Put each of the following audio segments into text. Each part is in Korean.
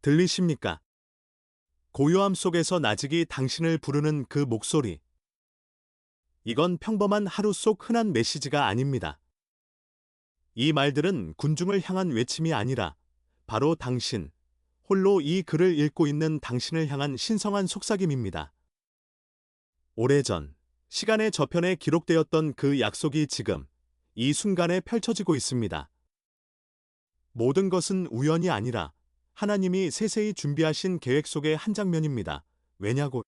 들리십니까? 고요함 속에서 나직이 당신을 부르는 그 목소리. 이건 평범한 하루 속 흔한 메시지가 아닙니다. 이 말들은 군중을 향한 외침이 아니라 바로 당신, 홀로 이 글을 읽고 있는 당신을 향한 신성한 속삭임입니다. 오래전, 시간의 저편에 기록되었던 그 약속이 지금, 이 순간에 펼쳐지고 있습니다. 모든 것은 우연이 아니라 하나님이 세세히 준비하신 계획 속의 한 장면입니다. 왜냐고?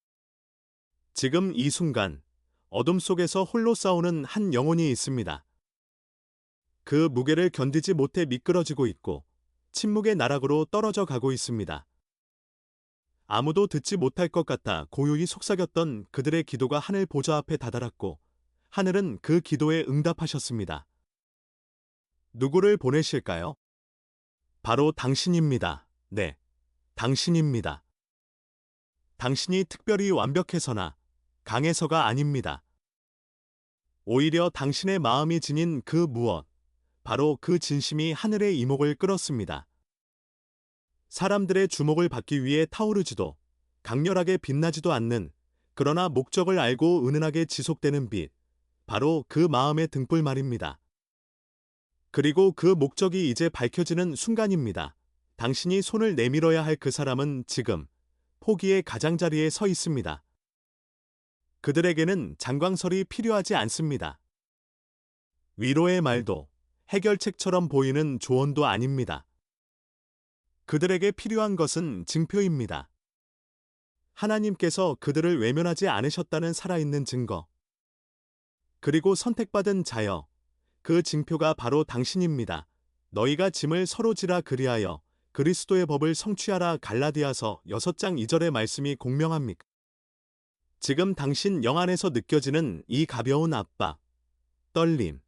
지금 이 순간, 어둠 속에서 홀로 싸우는 한 영혼이 있습니다. 그 무게를 견디지 못해 미끄러지고 있고, 침묵의 나락으로 떨어져 가고 있습니다. 아무도 듣지 못할 것 같아 고요히 속삭였던 그들의 기도가 하늘 보좌 앞에 다다랐고, 하늘은 그 기도에 응답하셨습니다. 누구를 보내실까요? 바로 당신입니다. 네, 당신입니다. 당신이 특별히 완벽해서나 강해서가 아닙니다. 오히려 당신의 마음이 지닌 그 무엇, 바로 그 진심이 하늘의 이목을 끌었습니다. 사람들의 주목을 받기 위해 타오르지도 강렬하게 빛나지도 않는, 그러나 목적을 알고 은은하게 지속되는 빛, 바로 그 마음의 등불 말입니다. 그리고 그 목적이 이제 밝혀지는 순간입니다. 당신이 손을 내밀어야 할 그 사람은 지금 포기의 가장자리에 서 있습니다. 그들에게는 장광설이 필요하지 않습니다. 위로의 말도 해결책처럼 보이는 조언도 아닙니다. 그들에게 필요한 것은 증표입니다. 하나님께서 그들을 외면하지 않으셨다는 살아있는 증거. 그리고 선택받은 자여, 그 증표가 바로 당신입니다. 너희가 짐을 서로 지라 그리하여 그리스도의 법을 성취하라. 갈라디아서 6장 2절의 말씀이 공명합니까? 지금 당신 영 안에서 느껴지는 이 가벼운 압박, 떨림,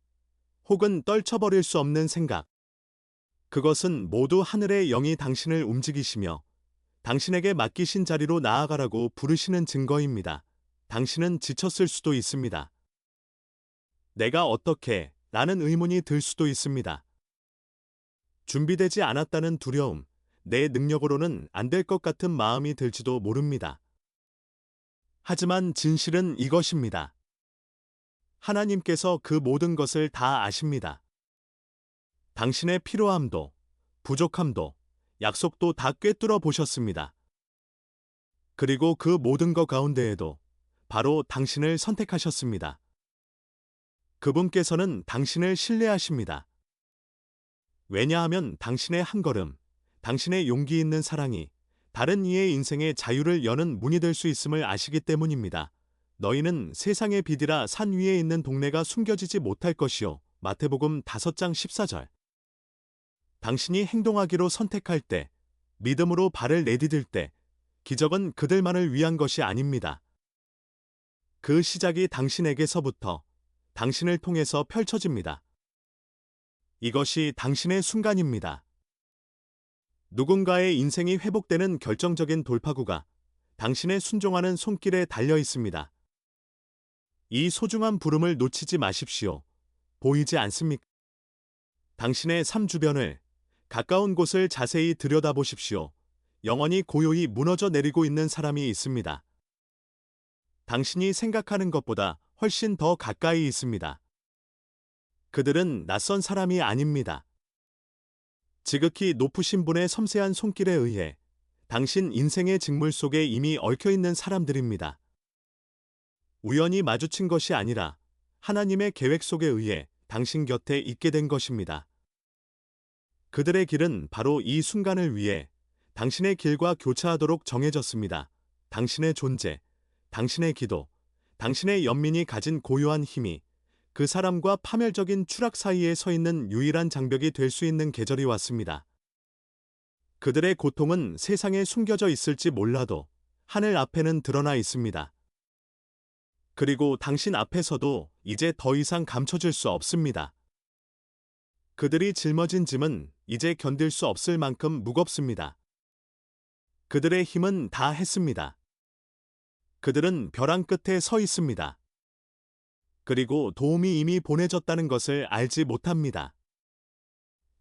혹은 떨쳐버릴 수 없는 생각. 그것은 모두 하늘의 영이 당신을 움직이시며 당신에게 맡기신 자리로 나아가라고 부르시는 증거입니다. 당신은 지쳤을 수도 있습니다. 내가 어떻게? 라는 의문이 들 수도 있습니다. 준비되지 않았다는 두려움, 내 능력으로는 안 될 것 같은 마음이 들지도 모릅니다. 하지만 진실은 이것입니다. 하나님께서 그 모든 것을 다 아십니다. 당신의 필요함도, 부족함도, 약속도 다 꿰뚫어 보셨습니다. 그리고 그 모든 것 가운데에도 바로 당신을 선택하셨습니다. 그분께서는 당신을 신뢰하십니다. 왜냐하면 당신의 한 걸음, 당신의 용기 있는 사랑이 다른 이의 인생의 자유를 여는 문이 될 수 있음을 아시기 때문입니다. 너희는 세상의 빛이라 산 위에 있는 동네가 숨겨지지 못할 것이요. 마태복음 5장 14절. 당신이 행동하기로 선택할 때, 믿음으로 발을 내디딜 때, 기적은 그들만을 위한 것이 아닙니다. 그 시작이 당신에게서부터, 당신을 통해서 펼쳐집니다. 이것이 당신의 순간입니다. 누군가의 인생이 회복되는 결정적인 돌파구가 당신의 순종하는 손길에 달려 있습니다. 이 소중한 부름을 놓치지 마십시오. 보이지 않습니까? 당신의 삶 주변을, 가까운 곳을 자세히 들여다보십시오. 영원히 고요히 무너져 내리고 있는 사람이 있습니다. 당신이 생각하는 것보다 훨씬 더 가까이 있습니다. 그들은 낯선 사람이 아닙니다. 지극히 높으신 분의 섬세한 손길에 의해 당신 인생의 직물 속에 이미 얽혀있는 사람들입니다. 우연히 마주친 것이 아니라 하나님의 계획 속에 의해 당신 곁에 있게 된 것입니다. 그들의 길은 바로 이 순간을 위해 당신의 길과 교차하도록 정해졌습니다. 당신의 존재, 당신의 기도, 당신의 연민이 가진 고요한 힘이 그 사람과 파멸적인 추락 사이에 서 있는 유일한 장벽이 될 수 있는 계절이 왔습니다. 그들의 고통은 세상에 숨겨져 있을지 몰라도 하늘 앞에는 드러나 있습니다. 그리고 당신 앞에서도 이제 더 이상 감춰질 수 없습니다. 그들이 짊어진 짐은 이제 견딜 수 없을 만큼 무겁습니다. 그들의 힘은 다 했습니다. 그들은 벼랑 끝에 서 있습니다. 그리고 도움이 이미 보내졌다는 것을 알지 못합니다.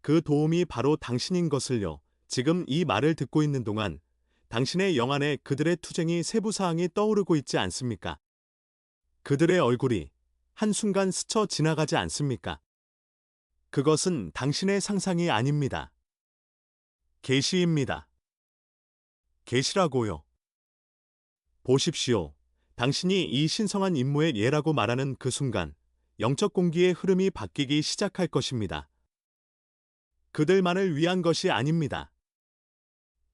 그 도움이 바로 당신인 것을요, 지금 이 말을 듣고 있는 동안 당신의 영안에 그들의 투쟁이 세부사항이 떠오르고 있지 않습니까? 그들의 얼굴이 한순간 스쳐 지나가지 않습니까? 그것은 당신의 상상이 아닙니다. 계시입니다. 계시라고요. 보십시오. 당신이 이 신성한 임무의 예라고 말하는 그 순간 영적 공기의 흐름이 바뀌기 시작할 것입니다. 그들만을 위한 것이 아닙니다.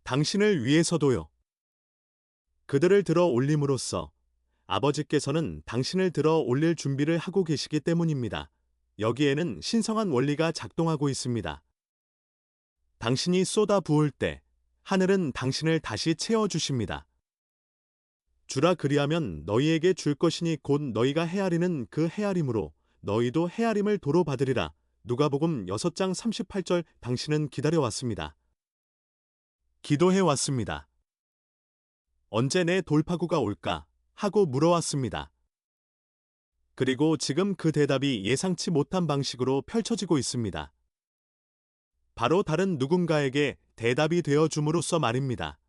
당신을 위해서도요. 그들을 들어 올림으로써 아버지께서는 당신을 들어 올릴 준비를 하고 계시기 때문입니다. 여기에는 신성한 원리가 작동하고 있습니다. 당신이 쏟아 부을 때 하늘은 당신을 다시 채워주십니다. 주라 그리하면 너희에게 줄 것이니 곧 너희가 헤아리는 그 헤아림으로 너희도 헤아림을 도로 받으리라. 누가복음 6장 38절. 당신은 기다려왔습니다. 기도해왔습니다. 언제 내 돌파구가 올까? 하고 물어왔습니다. 그리고 지금 그 대답이 예상치 못한 방식으로 펼쳐지고 있습니다. 바로 다른 누군가에게 대답이 되어 줌으로써 말입니다.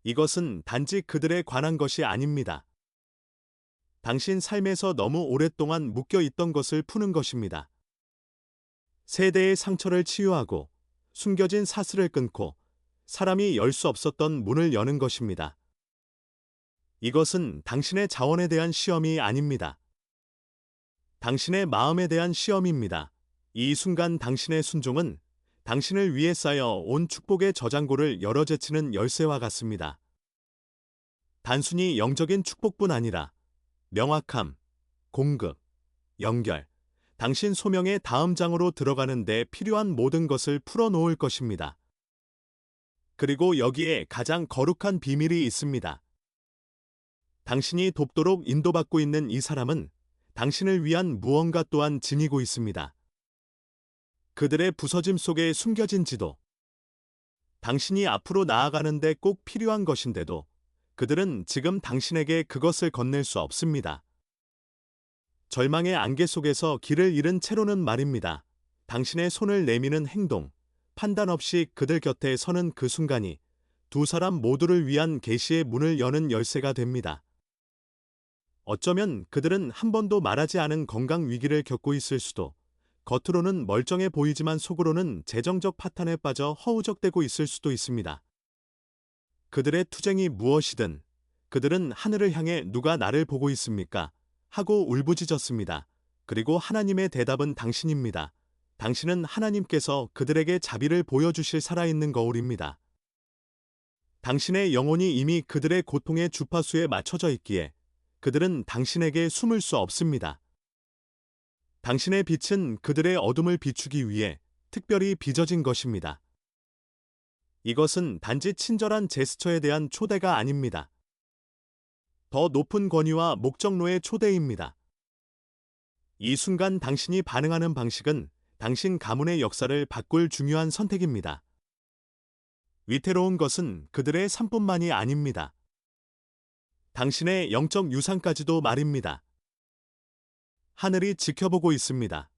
이것은 단지 그들에 관한 것이 아닙니다. 당신 삶에서 너무 오랫동안 묶여 있던 것을 푸는 것입니다. 세대의 상처를 치유하고 숨겨진 사슬을 끊고 사람이 열 수 없었던 문을 여는 것입니다. 이것은 당신의 자원에 대한 시험이 아닙니다. 당신의 마음에 대한 시험입니다. 이 순간 당신의 순종은 당신을 위해 쌓여 온 축복의 저장고를 열어 제치는 열쇠와 같습니다. 단순히 영적인 축복뿐 아니라 명확함, 공급, 연결, 당신 소명의 다음 장으로 들어가는 데 필요한 모든 것을 풀어놓을 것입니다. 그리고 여기에 가장 거룩한 비밀이 있습니다. 당신이 돕도록 인도받고 있는 이 사람은 당신을 위한 무언가 또한 지니고 있습니다. 그들의 부서짐 속에 숨겨진 지도. 당신이 앞으로 나아가는데 꼭 필요한 것인데도 그들은 지금 당신에게 그것을 건넬 수 없습니다. 절망의 안개 속에서 길을 잃은 채로는 말입니다. 당신의 손을 내미는 행동, 판단 없이 그들 곁에 서는 그 순간이 두 사람 모두를 위한 계시의 문을 여는 열쇠가 됩니다. 어쩌면 그들은 한 번도 말하지 않은 건강 위기를 겪고 있을 수도, 겉으로는 멀쩡해 보이지만 속으로는 재정적 파탄에 빠져 허우적대고 있을 수도 있습니다. 그들의 투쟁이 무엇이든 그들은 하늘을 향해 누가 나를 보고 있습니까? 하고 울부짖었습니다. 그리고 하나님의 대답은 당신입니다. 당신은 하나님께서 그들에게 자비를 보여주실 살아있는 거울입니다. 당신의 영혼이 이미 그들의 고통의 주파수에 맞춰져 있기에 그들은 당신에게 숨을 수 없습니다. 당신의 빛은 그들의 어둠을 비추기 위해 특별히 빚어진 것입니다. 이것은 단지 친절한 제스처에 대한 초대가 아닙니다. 더 높은 권위와 목적로의 초대입니다. 이 순간 당신이 반응하는 방식은 당신 가문의 역사를 바꿀 중요한 선택입니다. 위태로운 것은 그들의 삶뿐만이 아닙니다. 당신의 영적 유산까지도 말입니다. 하늘이 지켜보고 있습니다.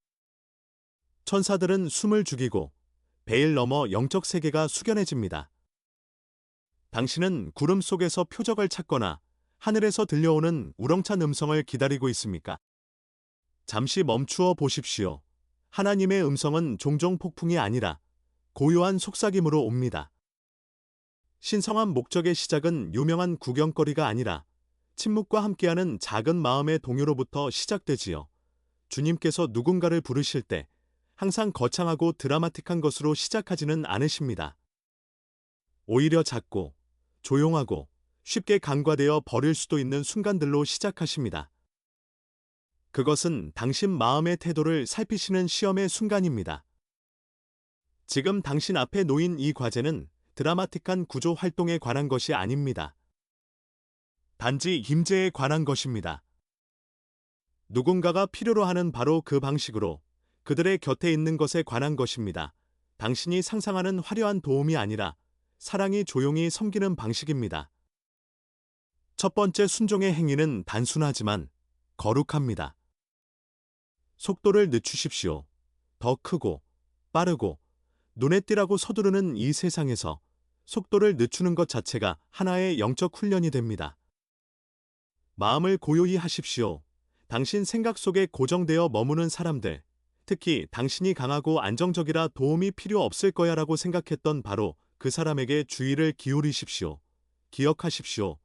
천사들은 숨을 죽이고 베일 너머 영적 세계가 숙연해집니다. 당신은 구름 속에서 표적을 찾거나 하늘에서 들려오는 우렁찬 음성을 기다리고 있습니까? 잠시 멈추어 보십시오. 하나님의 음성은 종종 폭풍이 아니라 고요한 속삭임으로 옵니다. 신성한 목적의 시작은 유명한 구경거리가 아니라 침묵과 함께하는 작은 마음의 동요로부터 시작되지요. 주님께서 누군가를 부르실 때 항상 거창하고 드라마틱한 것으로 시작하지는 않으십니다. 오히려 작고 조용하고 쉽게 간과되어 버릴 수도 있는 순간들로 시작하십니다. 그것은 당신 마음의 태도를 살피시는 시험의 순간입니다. 지금 당신 앞에 놓인 이 과제는 드라마틱한 구조 활동에 관한 것이 아닙니다. 단지 임재에 관한 것입니다. 누군가가 필요로 하는 바로 그 방식으로 그들의 곁에 있는 것에 관한 것입니다. 당신이 상상하는 화려한 도움이 아니라 사랑이 조용히 섬기는 방식입니다. 첫 번째 순종의 행위는 단순하지만 거룩합니다. 속도를 늦추십시오. 더 크고 빠르고 눈에 띄라고 서두르는 이 세상에서 속도를 늦추는 것 자체가 하나의 영적 훈련이 됩니다. 마음을 고요히 하십시오. 당신 생각 속에 고정되어 머무는 사람들, 특히 당신이 강하고 안정적이라 도움이 필요 없을 거야라고 생각했던 바로 그 사람에게 주의를 기울이십시오. 기억하십시오.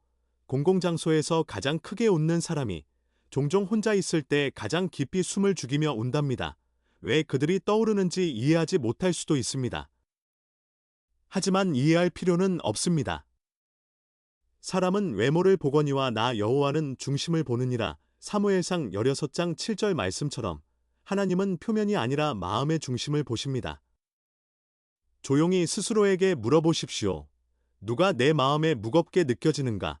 공공장소에서 가장 크게 웃는 사람이 종종 혼자 있을 때 가장 깊이 숨을 죽이며 운답니다. 왜 그들이 떠오르는지 이해하지 못할 수도 있습니다. 하지만 이해할 필요는 없습니다. 사람은 외모를 보거니와 나 여호와는 중심을 보느니라. 사무엘상 16장 7절 말씀처럼 하나님은 표면이 아니라 마음의 중심을 보십니다. 조용히 스스로에게 물어보십시오. 누가 내 마음에 무겁게 느껴지는가?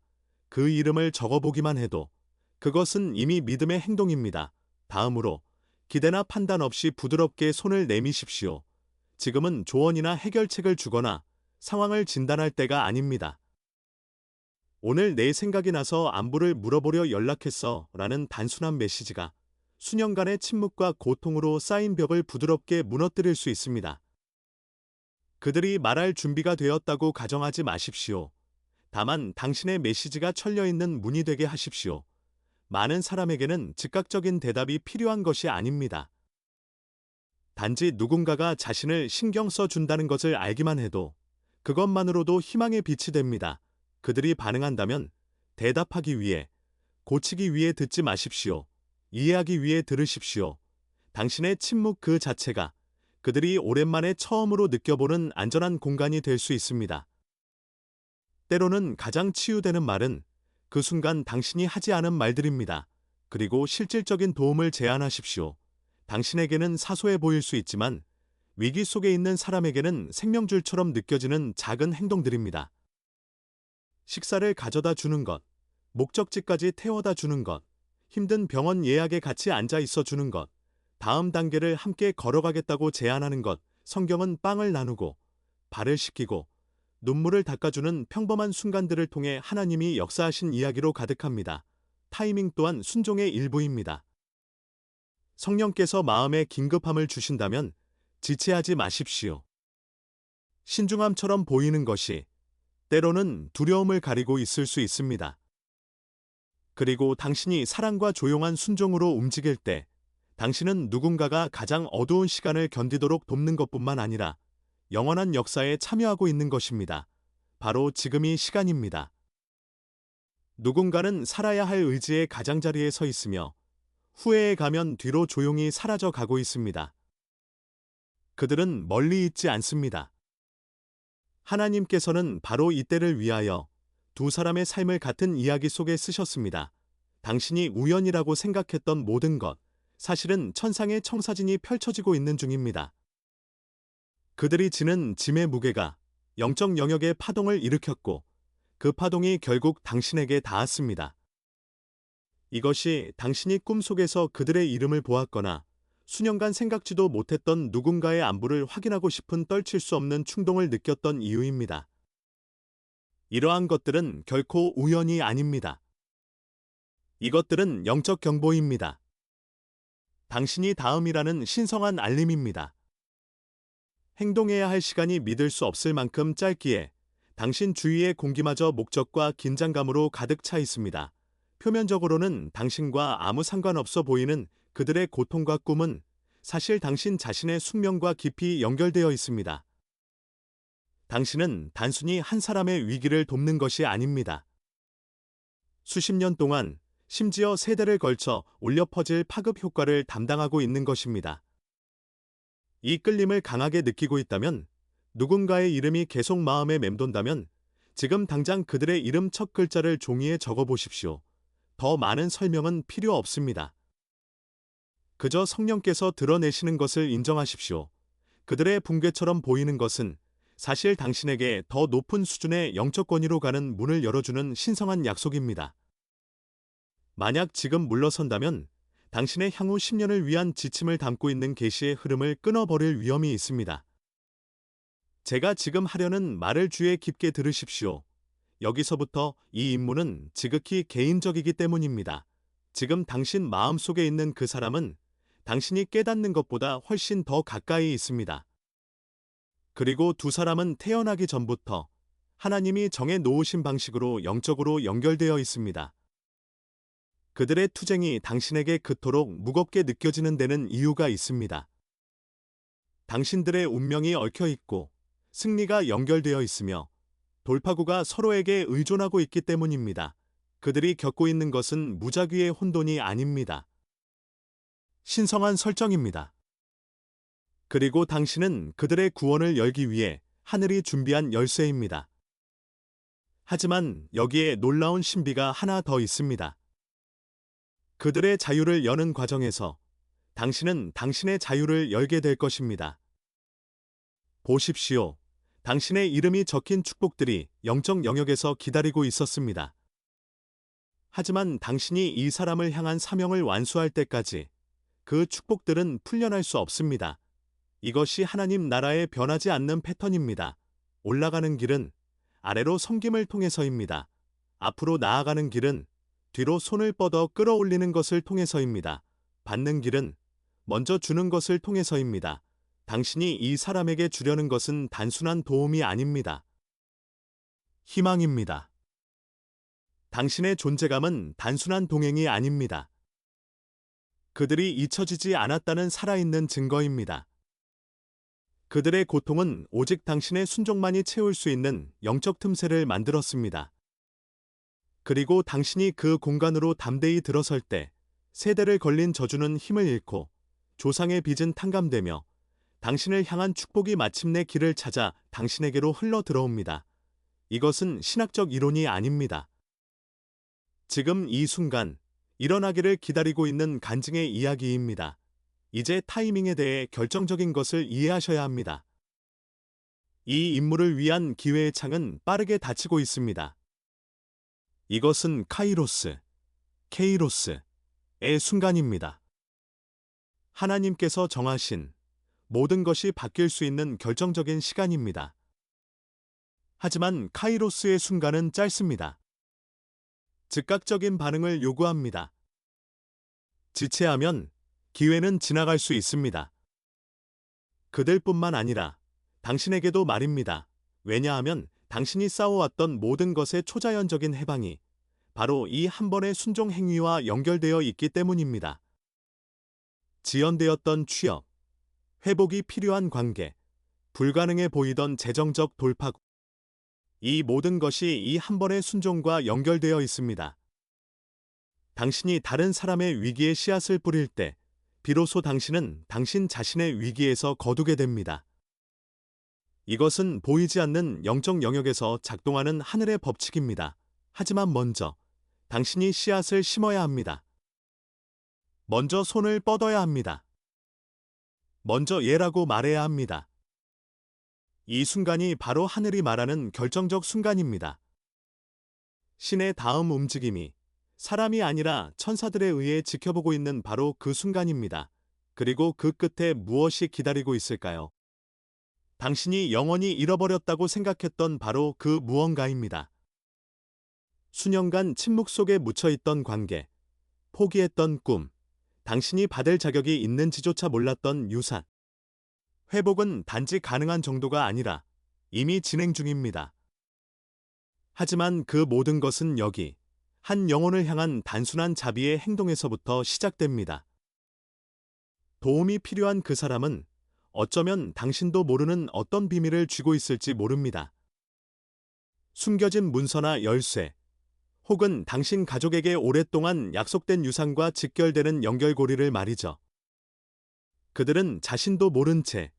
그 이름을 적어보기만 해도 그것은 이미 믿음의 행동입니다. 다음으로 기대나 판단 없이 부드럽게 손을 내미십시오. 지금은 조언이나 해결책을 주거나 상황을 진단할 때가 아닙니다. 오늘 내 생각이 나서 안부를 물어보려 연락했어 라는 단순한 메시지가 수년간의 침묵과 고통으로 쌓인 벽을 부드럽게 무너뜨릴 수 있습니다. 그들이 말할 준비가 되었다고 가정하지 마십시오. 다만 당신의 메시지가 철려있는 문이 되게 하십시오. 많은 사람에게는 즉각적인 대답이 필요한 것이 아닙니다. 단지 누군가가 자신을 신경 써준다는 것을 알기만 해도 그것만으로도 희망의 빛이 됩니다. 그들이 반응한다면 대답하기 위해, 고치기 위해 듣지 마십시오. 이해하기 위해 들으십시오. 당신의 침묵 그 자체가 그들이 오랜만에 처음으로 느껴보는 안전한 공간이 될 수 있습니다. 때로는 가장 치유되는 말은 그 순간 당신이 하지 않은 말들입니다. 그리고 실질적인 도움을 제안하십시오. 당신에게는 사소해 보일 수 있지만 위기 속에 있는 사람에게는 생명줄처럼 느껴지는 작은 행동들입니다. 식사를 가져다 주는 것, 목적지까지 태워다 주는 것, 힘든 병원 예약에 같이 앉아 있어 주는 것, 다음 단계를 함께 걸어가겠다고 제안하는 것, 성경은 빵을 나누고 발을 씻기고 눈물을 닦아주는 평범한 순간들을 통해 하나님이 역사하신 이야기로 가득합니다. 타이밍 또한 순종의 일부입니다. 성령께서 마음에 긴급함을 주신다면 지체하지 마십시오. 신중함처럼 보이는 것이 때로는 두려움을 가리고 있을 수 있습니다. 그리고 당신이 사랑과 조용한 순종으로 움직일 때 당신은 누군가가 가장 어두운 시간을 견디도록 돕는 것뿐만 아니라 영원한 역사에 참여하고 있는 것입니다. 바로 지금이 시간입니다. 누군가는 살아야 할 의지의 가장자리에 서 있으며 후회에 가면 뒤로 조용히 사라져 가고 있습니다. 그들은 멀리 있지 않습니다. 하나님께서는 바로 이때를 위하여 두 사람의 삶을 같은 이야기 속에 쓰셨습니다. 당신이 우연이라고 생각했던 모든 것, 사실은 천상의 청사진이 펼쳐지고 있는 중입니다. 그들이 지는 짐의 무게가 영적 영역의 파동을 일으켰고 그 파동이 결국 당신에게 닿았습니다. 이것이 당신이 꿈속에서 그들의 이름을 보았거나 수년간 생각지도 못했던 누군가의 안부를 확인하고 싶은 떨칠 수 없는 충동을 느꼈던 이유입니다. 이러한 것들은 결코 우연이 아닙니다. 이것들은 영적 경보입니다. 당신이 다음이라는 신성한 알림입니다. 행동해야 할 시간이 믿을 수 없을 만큼 짧기에 당신 주위의 공기마저 목적과 긴장감으로 가득 차 있습니다. 표면적으로는 당신과 아무 상관없어 보이는 그들의 고통과 꿈은 사실 당신 자신의 숙명과 깊이 연결되어 있습니다. 당신은 단순히 한 사람의 위기를 돕는 것이 아닙니다. 수십 년 동안, 심지어 세대를 걸쳐 울려 퍼질 파급 효과를 담당하고 있는 것입니다. 이 끌림을 강하게 느끼고 있다면, 누군가의 이름이 계속 마음에 맴돈다면 지금 당장 그들의 이름 첫 글자를 종이에 적어보십시오. 더 많은 설명은 필요 없습니다. 그저 성령께서 드러내시는 것을 인정하십시오. 그들의 붕괴처럼 보이는 것은 사실 당신에게 더 높은 수준의 영적 권위로 가는 문을 열어주는 신성한 약속입니다. 만약 지금 물러선다면 당신의 향후 10년을 위한 지침을 담고 있는 계시의 흐름을 끊어버릴 위험이 있습니다. 제가 지금 하려는 말을 주의 깊게 들으십시오. 여기서부터 이 임무는 지극히 개인적이기 때문입니다. 지금 당신 마음속에 있는 그 사람은 당신이 깨닫는 것보다 훨씬 더 가까이 있습니다. 그리고 두 사람은 태어나기 전부터 하나님이 정해 놓으신 방식으로 영적으로 연결되어 있습니다. 그들의 투쟁이 당신에게 그토록 무겁게 느껴지는 데는 이유가 있습니다. 당신들의 운명이 얽혀 있고 승리가 연결되어 있으며 돌파구가 서로에게 의존하고 있기 때문입니다. 그들이 겪고 있는 것은 무작위의 혼돈이 아닙니다. 신성한 설정입니다. 그리고 당신은 그들의 구원을 열기 위해 하늘이 준비한 열쇠입니다. 하지만 여기에 놀라운 신비가 하나 더 있습니다. 그들의 자유를 여는 과정에서 당신은 당신의 자유를 열게 될 것입니다. 보십시오. 당신의 이름이 적힌 축복들이 영적 영역에서 기다리고 있었습니다. 하지만 당신이 이 사람을 향한 사명을 완수할 때까지 그 축복들은 풀려날 수 없습니다. 이것이 하나님 나라의 변하지 않는 패턴입니다. 올라가는 길은 아래로 섬김을 통해서입니다. 앞으로 나아가는 길은 뒤로 손을 뻗어 끌어올리는 것을 통해서입니다. 받는 길은 먼저 주는 것을 통해서입니다. 당신이 이 사람에게 주려는 것은 단순한 도움이 아닙니다. 희망입니다. 당신의 존재감은 단순한 동행이 아닙니다. 그들이 잊혀지지 않았다는 살아있는 증거입니다. 그들의 고통은 오직 당신의 순종만이 채울 수 있는 영적 틈새를 만들었습니다. 그리고 당신이 그 공간으로 담대히 들어설 때 세대를 걸린 저주는 힘을 잃고 조상의 빚은 탕감되며 당신을 향한 축복이 마침내 길을 찾아 당신에게로 흘러 들어옵니다. 이것은 신학적 이론이 아닙니다. 지금 이 순간 일어나기를 기다리고 있는 간증의 이야기입니다. 이제 타이밍에 대해 결정적인 것을 이해하셔야 합니다. 이 임무를 위한 기회의 창은 빠르게 닫히고 있습니다. 이것은 카이로스, 케이로스의 순간입니다. 하나님께서 정하신 모든 것이 바뀔 수 있는 결정적인 시간입니다. 하지만 카이로스의 순간은 짧습니다. 즉각적인 반응을 요구합니다. 지체하면 기회는 지나갈 수 있습니다. 그들뿐만 아니라 당신에게도 말입니다. 왜냐하면 당신이 쌓아왔던 모든 것의 초자연적인 해방이 바로 이 한 번의 순종 행위와 연결되어 있기 때문입니다. 지연되었던 취업, 회복이 필요한 관계, 불가능해 보이던 재정적 돌파, 이 모든 것이 이 한 번의 순종과 연결되어 있습니다. 당신이 다른 사람의 위기에 씨앗을 뿌릴 때 비로소 당신은 당신 자신의 위기에서 거두게 됩니다. 이것은 보이지 않는 영적 영역에서 작동하는 하늘의 법칙입니다. 하지만 먼저 당신이 씨앗을 심어야 합니다. 먼저 손을 뻗어야 합니다. 먼저 예라고 말해야 합니다. 이 순간이 바로 하늘이 말하는 결정적 순간입니다. 신의 다음 움직임이 사람이 아니라 천사들에 의해 지켜보고 있는 바로 그 순간입니다. 그리고 그 끝에 무엇이 기다리고 있을까요? 당신이 영원히 잃어버렸다고 생각했던 바로 그 무언가입니다. 수년간 침묵 속에 묻혀있던 관계, 포기했던 꿈, 당신이 받을 자격이 있는지조차 몰랐던 유산. 회복은 단지 가능한 정도가 아니라 이미 진행 중입니다. 하지만 그 모든 것은 여기, 한 영혼을 향한 단순한 자비의 행동에서부터 시작됩니다. 도움이 필요한 그 사람은 어쩌면 당신도 모르는 어떤 비밀을 쥐고 있을지 모릅니다. 숨겨진 문서나 열쇠, 혹은 당신 가족에게 오랫동안 약속된 유산과 직결되는 연결고리를 말이죠. 그들은 자신도 모른 채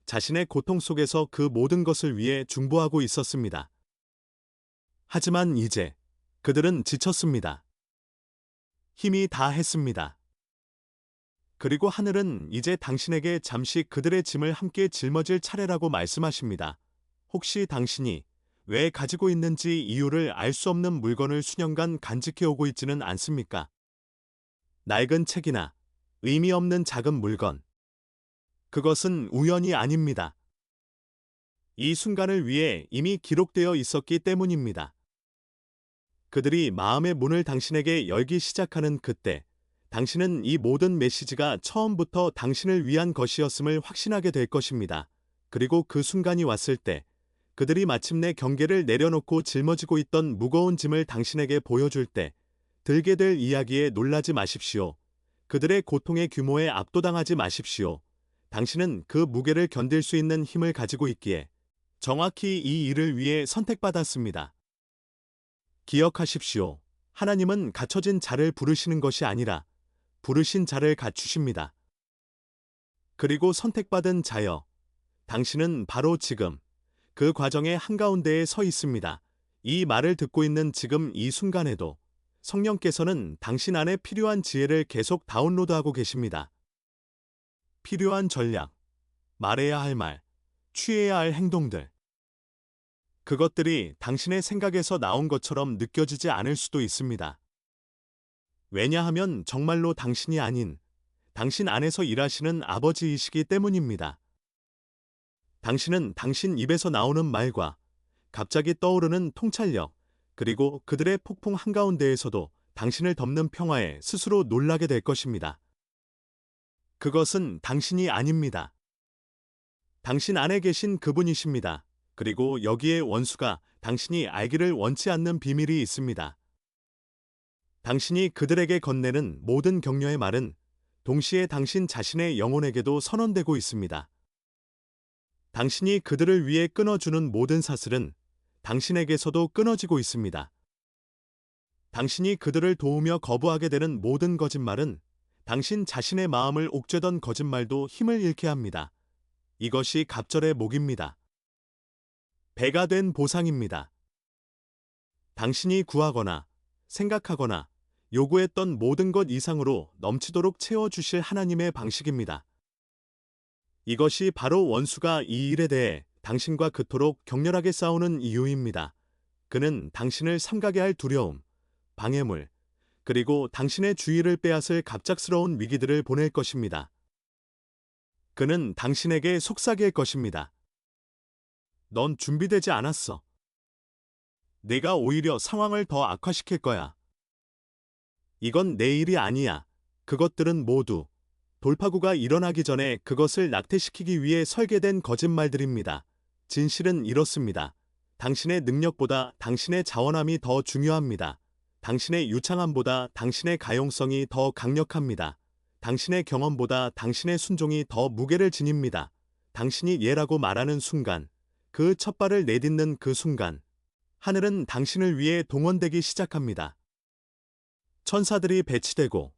자신의 고통 속에서 그 모든 것을 위해 중보하고 있었습니다. 하지만 이제 그들은 지쳤습니다. 힘이 다했습니다. 그리고 하늘은 이제 당신에게 잠시 그들의 짐을 함께 짊어질 차례라고 말씀하십니다. 혹시 당신이 왜 가지고 있는지 이유를 알 수 없는 물건을 수년간 간직해오고 있지는 않습니까? 낡은 책이나 의미 없는 작은 물건. 그것은 우연이 아닙니다. 이 순간을 위해 이미 기록되어 있었기 때문입니다. 그들이 마음의 문을 당신에게 열기 시작하는 그때, 당신은 이 모든 메시지가 처음부터 당신을 위한 것이었음을 확신하게 될 것입니다. 그리고 그 순간이 왔을 때 그들이 마침내 경계를 내려놓고 짊어지고 있던 무거운 짐을 당신에게 보여줄 때 들게 될 이야기에 놀라지 마십시오. 그들의 고통의 규모에 압도당하지 마십시오. 당신은 그 무게를 견딜 수 있는 힘을 가지고 있기에 정확히 이 일을 위해 선택받았습니다. 기억하십시오. 하나님은 갖춰진 자를 부르시는 것이 아니라 부르신 자를 갖추십니다. 그리고 선택받은 자여, 당신은 바로 지금 그 과정의 한가운데에 서 있습니다. 이 말을 듣고 있는 지금 이 순간에도 성령께서는 당신 안에 필요한 지혜를 계속 다운로드하고 계십니다. 필요한 전략, 말해야 할 말, 취해야 할 행동들. 그것들이 당신의 생각에서 나온 것처럼 느껴지지 않을 수도 있습니다. 왜냐하면 정말로 당신이 아닌 당신 안에서 일하시는 아버지이시기 때문입니다. 당신은 당신 입에서 나오는 말과 갑자기 떠오르는 통찰력, 그리고 그들의 폭풍 한가운데에서도 당신을 덮는 평화에 스스로 놀라게 될 것입니다. 그것은 당신이 아닙니다. 당신 안에 계신 그분이십니다. 그리고 여기에 원수가 당신이 알기를 원치 않는 비밀이 있습니다. 당신이 그들에게 건네는 모든 격려의 말은 동시에 당신 자신의 영혼에게도 선언되고 있습니다. 당신이 그들을 위해 끊어주는 모든 사슬은 당신에게서도 끊어지고 있습니다. 당신이 그들을 도우며 거부하게 되는 모든 거짓말은 당신 자신의 마음을 옥죄던 거짓말도 힘을 잃게 합니다. 이것이 갑절의 목입니다. 배가 된 보상입니다. 당신이 구하거나 생각하거나 요구했던 모든 것 이상으로 넘치도록 채워주실 하나님의 방식입니다. 이것이 바로 원수가 이 일에 대해 당신과 그토록 격렬하게 싸우는 이유입니다. 그는 당신을 삼가게 할 두려움, 방해물, 그리고 당신의 주의를 빼앗을 갑작스러운 위기들을 보낼 것입니다. 그는 당신에게 속삭일 것입니다. 넌 준비되지 않았어. 내가 오히려 상황을 더 악화시킬 거야. 이건 내 일이 아니야. 그것들은 모두 돌파구가 일어나기 전에 그것을 낙태시키기 위해 설계된 거짓말들입니다. 진실은 이렇습니다. 당신의 능력보다 당신의 자원함이 더 중요합니다. 당신의 유창함보다 당신의 가용성이 더 강력합니다. 당신의 경험보다 당신의 순종이 더 무게를 지닙니다. 당신이 예라고 말하는 순간, 그 첫 발을 내딛는 그 순간, 하늘은 당신을 위해 동원되기 시작합니다. 천사들이 배치되고,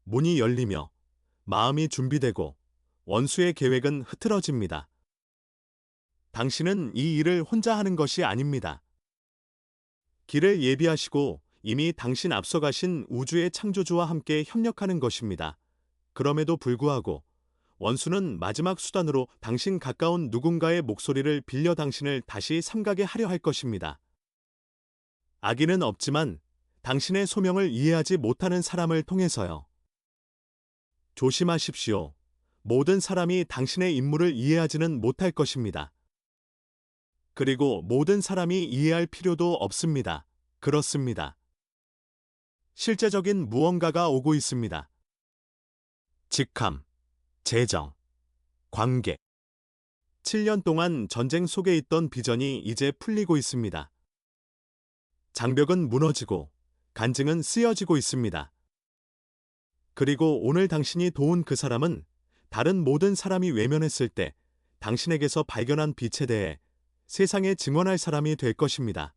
문이 열리며, 마음이 준비되고, 원수의 계획은 흐트러집니다. 당신은 이 일을 혼자 하는 것이 아닙니다. 길을 예비하시고 이미 당신 앞서가신 우주의 창조주와 함께 협력하는 것입니다. 그럼에도 불구하고 원수는 마지막 수단으로 당신 가까운 누군가의 목소리를 빌려 당신을 다시 삼가게 하려 할 것입니다. 악의는 없지만 당신의 소명을 이해하지 못하는 사람을 통해서요. 조심하십시오. 모든 사람이 당신의 임무를 이해하지는 못할 것입니다. 그리고 모든 사람이 이해할 필요도 없습니다. 그렇습니다. 실제적인 무언가가 오고 있습니다. 직함, 재정, 관계. 7년 동안 전쟁 속에 있던 비전이 이제 풀리고 있습니다. 장벽은 무너지고 간증은 쓰여지고 있습니다. 그리고 오늘 당신이 도운 그 사람은 다른 모든 사람이 외면했을 때 당신에게서 발견한 빛에 대해 세상에 증언할 사람이 될 것입니다.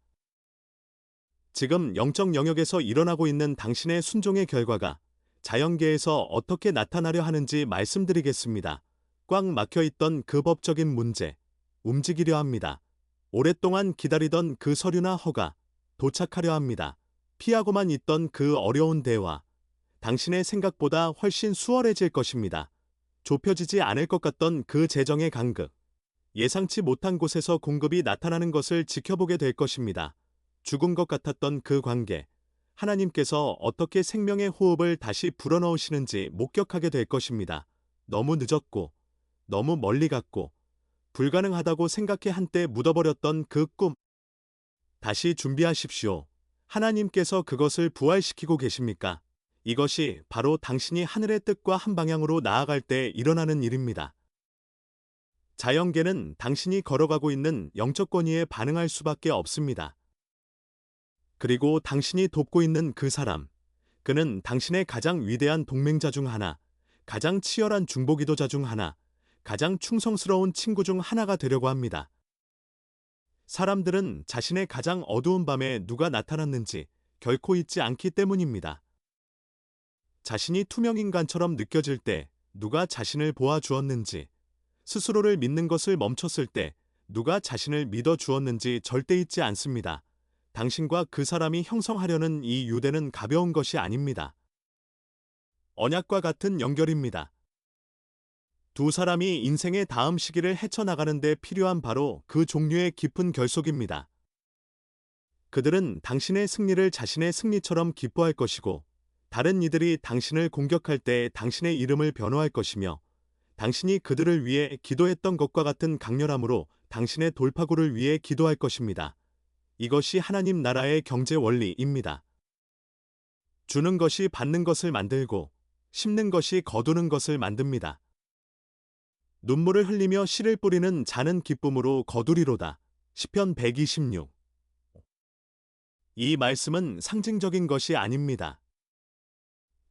지금 영적 영역에서 일어나고 있는 당신의 순종의 결과가 자연계에서 어떻게 나타나려 하는지 말씀드리겠습니다. 꽉 막혀있던 그 법적인 문제, 움직이려 합니다. 오랫동안 기다리던 그 서류나 허가, 도착하려 합니다. 피하고만 있던 그 어려운 대화, 당신의 생각보다 훨씬 수월해질 것입니다. 좁혀지지 않을 것 같던 그 재정의 간극, 예상치 못한 곳에서 공급이 나타나는 것을 지켜보게 될 것입니다. 죽은 것 같았던 그 관계, 하나님께서 어떻게 생명의 호흡을 다시 불어넣으시는지 목격하게 될 것입니다. 너무 늦었고, 너무 멀리 갔고, 불가능하다고 생각해 한때 묻어버렸던 그 꿈. 다시 준비하십시오. 하나님께서 그것을 부활시키고 계십니까? 이것이 바로 당신이 하늘의 뜻과 한 방향으로 나아갈 때 일어나는 일입니다. 자연계는 당신이 걸어가고 있는 영적 권위에 반응할 수밖에 없습니다. 그리고 당신이 돕고 있는 그 사람, 그는 당신의 가장 위대한 동맹자 중 하나, 가장 치열한 중보기도자 중 하나, 가장 충성스러운 친구 중 하나가 되려고 합니다. 사람들은 자신의 가장 어두운 밤에 누가 나타났는지 결코 잊지 않기 때문입니다. 자신이 투명인간처럼 느껴질 때 누가 자신을 보아주었는지, 스스로를 믿는 것을 멈췄을 때 누가 자신을 믿어주었는지 절대 잊지 않습니다. 당신과 그 사람이 형성하려는 이 유대는 가벼운 것이 아닙니다. 언약과 같은 연결입니다. 두 사람이 인생의 다음 시기를 헤쳐나가는 데 필요한 바로 그 종류의 깊은 결속입니다. 그들은 당신의 승리를 자신의 승리처럼 기뻐할 것이고, 다른 이들이 당신을 공격할 때 당신의 이름을 변호할 것이며, 당신이 그들을 위해 기도했던 것과 같은 강렬함으로 당신의 돌파구를 위해 기도할 것입니다. 이것이 하나님 나라의 경제 원리입니다. 주는 것이 받는 것을 만들고, 심는 것이 거두는 것을 만듭니다. 눈물을 흘리며 씨를 뿌리는 자는 기쁨으로 거두리로다. 시편 126. 이 말씀은 상징적인 것이 아닙니다.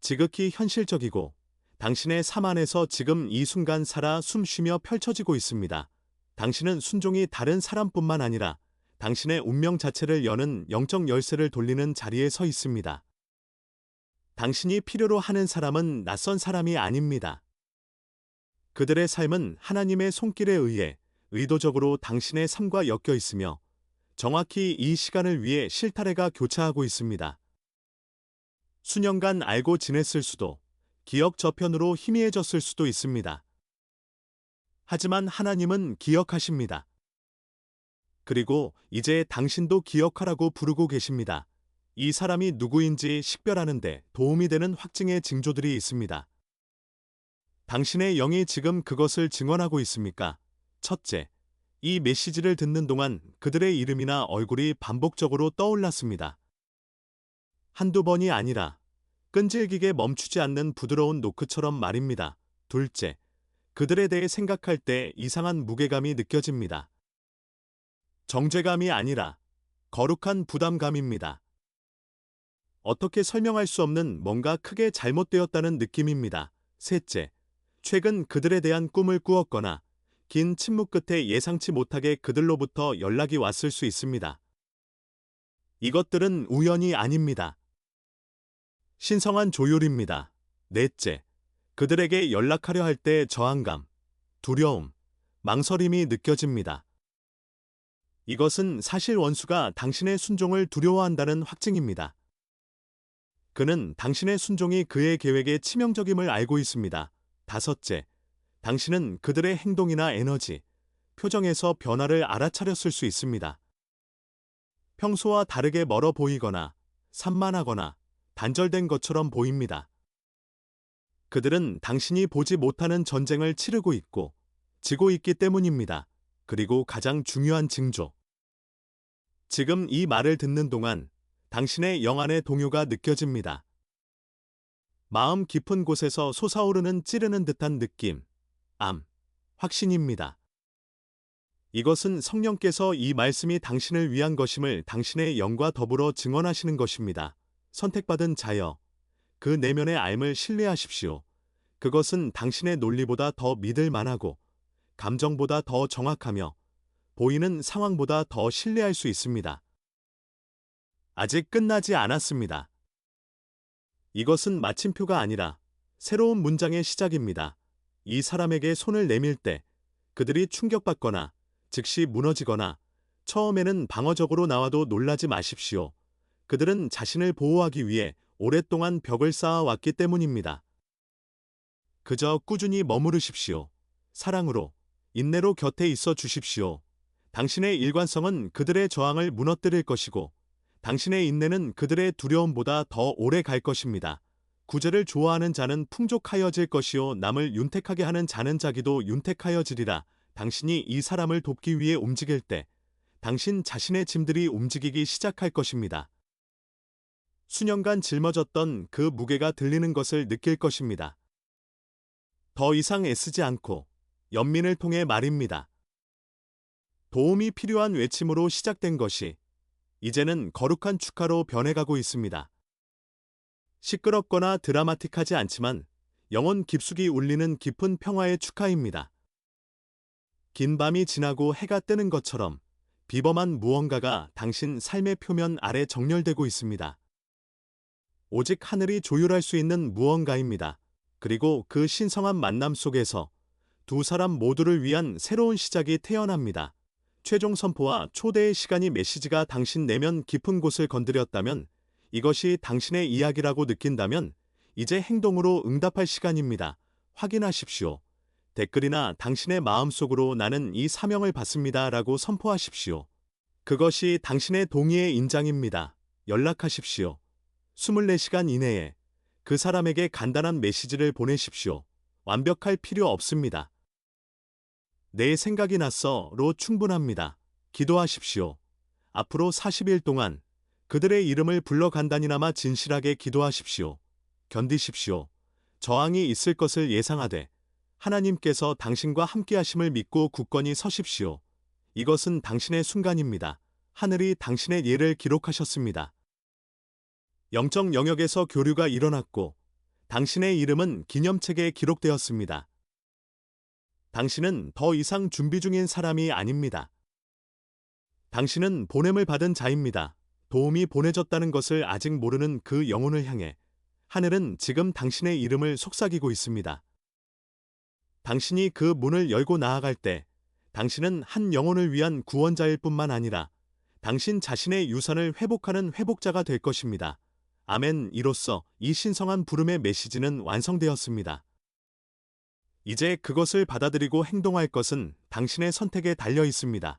지극히 현실적이고 당신의 삶 안에서 지금 이 순간 살아 숨쉬며 펼쳐지고 있습니다. 당신은 순종이 다른 사람뿐만 아니라 당신의 운명 자체를 여는 영적 열쇠를 돌리는 자리에 서 있습니다. 당신이 필요로 하는 사람은 낯선 사람이 아닙니다. 그들의 삶은 하나님의 손길에 의해 의도적으로 당신의 삶과 엮여 있으며 정확히 이 시간을 위해 실타래가 교차하고 있습니다. 수년간 알고 지냈을 수도, 기억 저편으로 희미해졌을 수도 있습니다. 하지만 하나님은 기억하십니다. 그리고 이제 당신도 기억하라고 부르고 계십니다. 이 사람이 누구인지 식별하는데 도움이 되는 확증의 징조들이 있습니다. 당신의 영이 지금 그것을 증언하고 있습니까? 첫째, 이 메시지를 듣는 동안 그들의 이름이나 얼굴이 반복적으로 떠올랐습니다. 한두 번이 아니라 끈질기게 멈추지 않는 부드러운 노크처럼 말입니다. 둘째, 그들에 대해 생각할 때 이상한 무게감이 느껴집니다. 정죄감이 아니라 거룩한 부담감입니다. 어떻게 설명할 수 없는 뭔가 크게 잘못되었다는 느낌입니다. 셋째, 최근 그들에 대한 꿈을 꾸었거나 긴 침묵 끝에 예상치 못하게 그들로부터 연락이 왔을 수 있습니다. 이것들은 우연이 아닙니다. 신성한 조율입니다. 넷째, 그들에게 연락하려 할 때 저항감, 두려움, 망설임이 느껴집니다. 이것은 사실 원수가 당신의 순종을 두려워한다는 확증입니다. 그는 당신의 순종이 그의 계획에 치명적임을 알고 있습니다. 다섯째, 당신은 그들의 행동이나 에너지, 표정에서 변화를 알아차렸을 수 있습니다. 평소와 다르게 멀어 보이거나 산만하거나 단절된 것처럼 보입니다. 그들은 당신이 보지 못하는 전쟁을 치르고 있고 지고 있기 때문입니다. 그리고 가장 중요한 징조. 지금 이 말을 듣는 동안 당신의 영 안의 동요가 느껴집니다. 마음 깊은 곳에서 솟아오르는 찌르는 듯한 느낌, 확신입니다. 이것은 성령께서 이 말씀이 당신을 위한 것임을 당신의 영과 더불어 증언하시는 것입니다. 선택받은 자여, 그 내면의 알을 신뢰하십시오. 그것은 당신의 논리보다 더 믿을 만하고 감정보다 더 정확하며 보이는 상황보다 더 신뢰할 수 있습니다. 아직 끝나지 않았습니다. 이것은 마침표가 아니라 새로운 문장의 시작입니다. 이 사람에게 손을 내밀 때 그들이 충격받거나 즉시 무너지거나 처음에는 방어적으로 나와도 놀라지 마십시오. 그들은 자신을 보호하기 위해 오랫동안 벽을 쌓아왔기 때문입니다. 그저 꾸준히 머무르십시오. 사랑으로, 인내로 곁에 있어 주십시오. 당신의 일관성은 그들의 저항을 무너뜨릴 것이고 당신의 인내는 그들의 두려움보다 더 오래 갈 것입니다. 구제를 좋아하는 자는 풍족하여질 것이요 남을 윤택하게 하는 자는 자기도 윤택하여지리라. 당신이 이 사람을 돕기 위해 움직일 때 당신 자신의 짐들이 움직이기 시작할 것입니다. 수년간 짊어졌던 그 무게가 들리는 것을 느낄 것입니다. 더 이상 애쓰지 않고 연민을 통해 말입니다. 도움이 필요한 외침으로 시작된 것이 이제는 거룩한 축하로 변해가고 있습니다. 시끄럽거나 드라마틱하지 않지만 영혼 깊숙이 울리는 깊은 평화의 축하입니다. 긴 밤이 지나고 해가 뜨는 것처럼 비범한 무언가가 당신 삶의 표면 아래 정렬되고 있습니다. 오직 하늘이 조율할 수 있는 무언가입니다. 그리고 그 신성한 만남 속에서 두 사람 모두를 위한 새로운 시작이 태어납니다. 최종 선포와 초대의 시간이 메시지가 당신 내면 깊은 곳을 건드렸다면, 이것이 당신의 이야기라고 느낀다면 이제 행동으로 응답할 시간입니다. 확인하십시오. 댓글이나 당신의 마음속으로 나는 이 사명을 받습니다 라고 선포하십시오. 그것이 당신의 동의의 인장입니다. 연락하십시오. 24시간 이내에 그 사람에게 간단한 메시지를 보내십시오. 완벽할 필요 없습니다. 내 생각이 났어로 충분합니다. 기도하십시오. 앞으로 40일 동안 그들의 이름을 불러 간단히나마 진실하게 기도하십시오. 견디십시오. 저항이 있을 것을 예상하되 하나님께서 당신과 함께하심을 믿고 굳건히 서십시오. 이것은 당신의 순간입니다. 하늘이 당신의 예를 기록하셨습니다. 영적 영역에서 교류가 일어났고 당신의 이름은 기념책에 기록되었습니다. 당신은 더 이상 준비 중인 사람이 아닙니다. 당신은 보냄을 받은 자입니다. 도움이 보내졌다는 것을 아직 모르는 그 영혼을 향해 하늘은 지금 당신의 이름을 속삭이고 있습니다. 당신이 그 문을 열고 나아갈 때 당신은 한 영혼을 위한 구원자일 뿐만 아니라 당신 자신의 유산을 회복하는 회복자가 될 것입니다. 아멘. 이로써 이 신성한 부름의 메시지는 완성되었습니다. 이제 그것을 받아들이고 행동할 것은 당신의 선택에 달려 있습니다.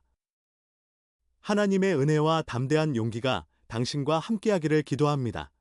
하나님의 은혜와 담대한 용기가 당신과 함께하기를 기도합니다.